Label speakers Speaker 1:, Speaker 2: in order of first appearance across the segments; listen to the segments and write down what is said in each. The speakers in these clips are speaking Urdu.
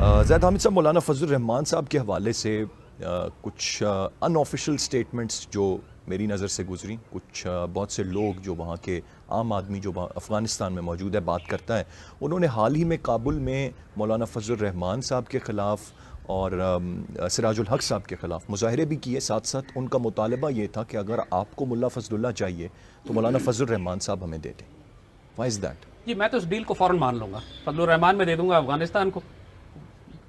Speaker 1: زید حامد صاحب، مولانا فضل الرحمان صاحب کے حوالے سے کچھ ان آفیشل سٹیٹمنٹس جو میری نظر سے گزری، کچھ بہت سے لوگ جو وہاں کے عام آدمی جو افغانستان میں موجود ہے بات کرتا ہے، انہوں نے حال ہی میں کابل میں مولانا فضل الرحمان صاحب کے خلاف اور سراج الحق صاحب کے خلاف مظاہرے بھی کیے. ساتھ ساتھ ان کا مطالبہ یہ تھا کہ اگر آپ کو ملا فضل اللہ چاہیے تو مولانا فضل الرحمان صاحب ہمیں دے دیں. Y is that?
Speaker 2: جی میں تو اس ڈیل کو فوراً مان لوں گا. فضل الرحمان میں دے دوں گا افغانستان کو،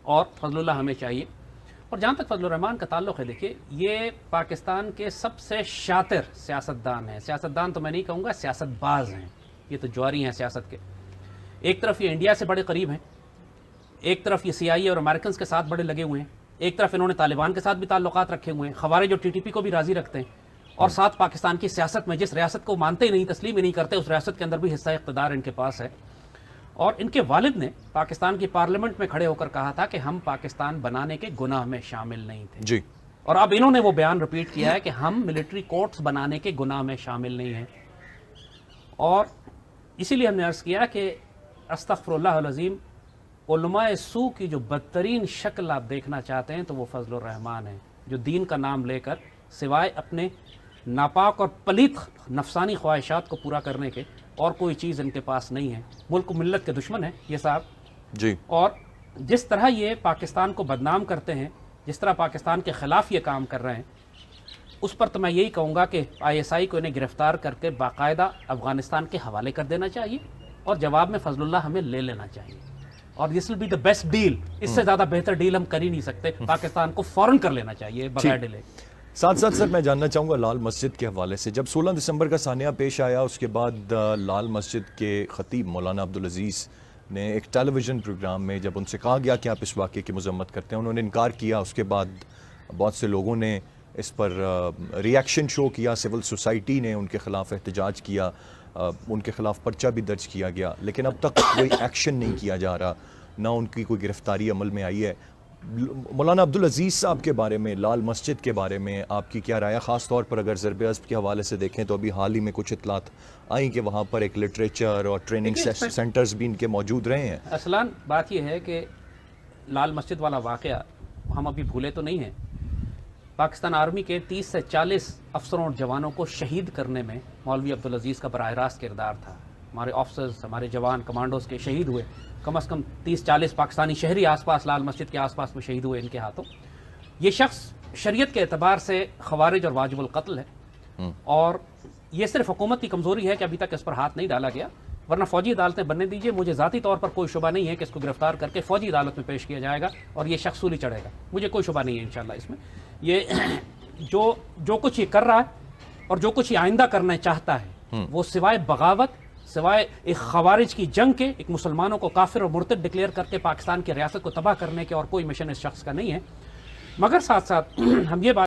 Speaker 2: اور فضل اللہ ہمیں چاہیے. اور جہاں تک فضل الرحمان کا تعلق ہے، دیکھیے یہ پاکستان کے سب سے شاطر سیاستدان ہیں. سیاستدان تو میں نہیں کہوں گا، سیاست باز ہیں. یہ تو جواری ہیں سیاست کے. ایک طرف یہ انڈیا سے بڑے قریب ہیں، ایک طرف یہ CIA اور امریکنز کے ساتھ بڑے لگے ہوئے ہیں، ایک طرف انہوں نے طالبان کے ساتھ بھی تعلقات رکھے ہوئے ہیں، خوارج اور TTP کو بھی راضی رکھتے ہیں، اور ساتھ پاکستان کی سیاست میں جس ریاست کو مانتے ہی نہیں، تسلیم ہی نہیں کرتے، اس ریاست کے اندر بھی حصہ اقتدار ان کے پاس ہے. اور ان کے والد نے پاکستان کی پارلیمنٹ میں کھڑے ہو کر کہا تھا کہ ہم پاکستان بنانے کے گناہ میں شامل نہیں تھے.
Speaker 1: جی.
Speaker 2: اور اب انہوں نے وہ بیان رپیٹ کیا ہے کہ ہم ملٹری کورٹس بنانے کے گناہ میں شامل نہیں ہیں. اور اسی لیے ہم نے عرض کیا کہ استغفر اللہ العظیم، علماء سو کی جو بدترین شکل آپ دیکھنا چاہتے ہیں تو وہ فضل الرحمان ہیں، جو دین کا نام لے کر سوائے اپنے ناپاک اور پلیت نفسانی خواہشات کو پورا کرنے کے اور کوئی چیز ان کے پاس نہیں ہے. ملک و ملت کے دشمن ہیں یہ صاحب.
Speaker 1: جی.
Speaker 2: اور جس طرح یہ پاکستان کو بدنام کرتے ہیں، جس طرح پاکستان کے خلاف یہ کام کر رہے ہیں، اس پر تو میں یہی کہوں گا کہ ISI کو انہیں گرفتار کر کے باقاعدہ افغانستان کے حوالے کر دینا چاہیے، اور جواب میں فضل اللہ ہمیں لے لینا چاہیے. اور this will be the best deal. اس سے زیادہ بہتر ڈیل ہم کر ہی نہیں سکتے. پاکستان کو فوراً کر لینا چاہیے بغیر ڈیلے.
Speaker 1: ساتھ ساتھ سر میں جاننا چاہوں گا لال مسجد کے حوالے سے. جب 16 دسمبر کا سانحہ پیش آیا، اس کے بعد لال مسجد کے خطیب مولانا عبدالعزیز نے ایک ٹیلی ویژن پروگرام میں جب ان سے کہا گیا کہ آپ اس واقعے کی مذمت کرتے ہیں، انہوں نے انکار کیا. اس کے بعد بہت سے لوگوں نے اس پر ری ایکشن شو کیا، سول سوسائٹی نے ان کے خلاف احتجاج کیا، ان کے خلاف پرچہ بھی درج کیا گیا، لیکن اب تک کوئی ایکشن نہیں کیا جا رہا، نہ ان کی کوئی گرفتاری عمل میں آئی ہے. مولانا عبدالعزیز صاحب کے بارے میں، لال مسجد کے بارے میں آپ کی کیا رائے؟ خاص طور پر اگر ضرب عضب کے حوالے سے دیکھیں تو ابھی حال ہی میں کچھ اطلاعات آئیں کہ وہاں پر ایک لٹریچر اور ٹریننگ سینٹرز بھی ان کے موجود رہے ہیں.
Speaker 2: اصلاً بات یہ ہے کہ لال مسجد والا واقعہ ہم ابھی بھولے تو نہیں ہیں. پاکستان آرمی کے 30 سے 40 افسروں اور جوانوں کو شہید کرنے میں مولوی عبدالعزیز کا براہ راست کردار تھا. ہمارے آفسرز، ہمارے جوان، کمانڈوز کے شہید ہوئے. کم از کم 30-40 پاکستانی شہری آس پاس لال مسجد کے آس پاس میں شہید ہوئے ان کے ہاتھوں. یہ شخص شریعت کے اعتبار سے خوارج اور واجب القتل ہے، اور یہ صرف حکومت کی کمزوری ہے کہ ابھی تک اس پر ہاتھ نہیں ڈالا گیا، ورنہ فوجی عدالتیں بننے دیجیے. مجھے ذاتی طور پر کوئی شبہ نہیں ہے کہ اس کو گرفتار کر کے فوجی عدالت میں پیش کیا جائے گا اور یہ شخص سولی چڑھے گا. مجھے کوئی شبہ نہیں ہے انشاءاللہ اس میں. یہ جو کچھ یہ کر رہا ہے اور جو کچھ یہ آئندہ کرنا چاہتا ہے، وہ سوائے بغاوت، سوائے ایک خوارج کی جنگ کے، ایک مسلمانوں کو کافر اور مرتد ڈکلیئر کر کے پاکستان کی ریاست کو تباہ کرنے کے اور کوئی مشن اس شخص کا نہیں ہے. مگر ساتھ ساتھ ہم یہ بات